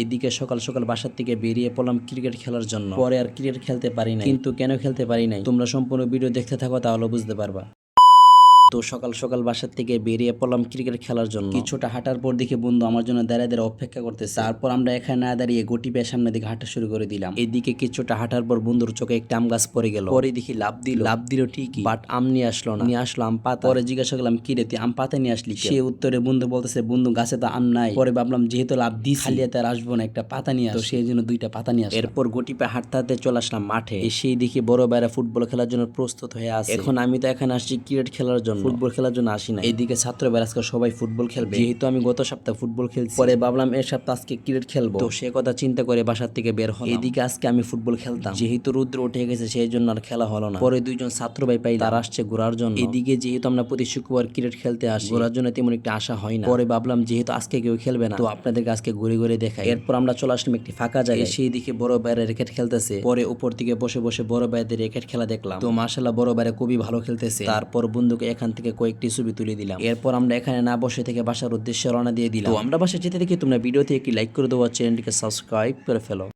এদিকে সকাল সকাল বাসার থেকে বেরিয়ে পড়লাম ক্রিকেট খেলার জন্য। পরে আর ক্রিকেট খেলতে পারি না, কিন্তু কেন খেলতে পারি নাই তোমরা সম্পূর্ণ ভিডিও দেখতে থাকো, তাহলে বুঝতে পারবা। তো সকাল সকাল বাসার থেকে বেরিয়ে পড়লাম ক্রিকেট খেলার জন্য। কিছুটা হাঁটার পর দেখি বন্ধু আমার জন্য দাঁড়িয়ে দাঁড়িয়ে অপেক্ষা করতেছে। তারপর আমরা এখানে না দাঁড়িয়ে গটি পেয়ে সামনের দিকে হাঁটা শুরু করে দিলাম। এদিকে কিছুটা হাঁটার পর বন্ধুর চোখে একটা আম গাছ পড়ে গেল। পরে দেখি লাভ দিল ঠিকই, বাট আম নিয়ে আসলো না, নিয়ে আসলো আম পাতা। পরে জিজ্ঞাসা করলাম কি রে তুই আম পাতা নিয়ে আসলি? সে উত্তরে বন্ধু বলতেছে বন্ধু গাছে তো আম নাই। পরে ভাবলাম যেহেতু লাভ দিছি খালি হাতে আর আসবো না, একটা পাতা নিয়ে আসো, সেই জন্য দুইটা পাতা নিয়ে আসলাম। এরপর গটি পেয়ে হাঁটতে হাঁটতে চলে আসলাম মাঠে। এসেই দেখি বড় ভাইরা ফুটবল খেলার জন্য প্রস্তুত হয়ে আছে। এখন আমি তো এখানে আসছি ক্রিকেট খেলার জন্য, ফুটবল খেলার জন্য আসি না। এদিকে ছাত্র আজকে সবাই ফুটবল খেলবে, যেহেতু আমি গত সপ্তাহে ফুটবল খেলছি। পরে ভাবলাম এর সপ্তাহ আজকে ক্রিকেট খেলবো, তো সে কথা চিন্তা করে বাসার থেকে বের হলাম। এদিকে আজকে আমি ফুটবল খেলতাম, যেহেতু রুদ্র উঠে গেছে সেই জন্য আর খেলা হলো না। পরে দুইজন ছাত্র ভাই পাই তারা আসছে ঘোরার জন্য। এদিকে যেহেতু আমরা প্রতি শুক্রবার ক্রিকেট খেলতে আসি, ঘোরার জন্য তেমন একটা আশা হয় না। পরে ভাবলাম যেহেতু আজকে কেউ খেলবে না, তো আপনাদেরকে আজকে ঘুরে ঘুরে দেখাই। এরপর আমরা চলে আসলাম একটি ফাঁকা জায়গায়, সেই দিকে বড় ভাইরা র্যাকেট খেলতেছে। পরে উপর থেকে বসে বসে বড় ভাইদের র্যাকেট খেলা দেখলাম, তো মাশাআল্লাহ বড় ভাইরা খুবই ভালো খেলতেছে। তারপর বন্ধুকে এখান থেকে কয়েকটি ছবি তুলে দিলাম। এরপর আমরা এখানে না বসে থেকে বাসার উদ্দেশ্যে রওনা দিয়ে দিলাম। তো আমরা বাসায় যেতে দেখি তোমরা ভিডিওতে একটি লাইক করে দেওয়া, চ্যানেলটিকে সাবস্ক্রাইব করে ফেলো।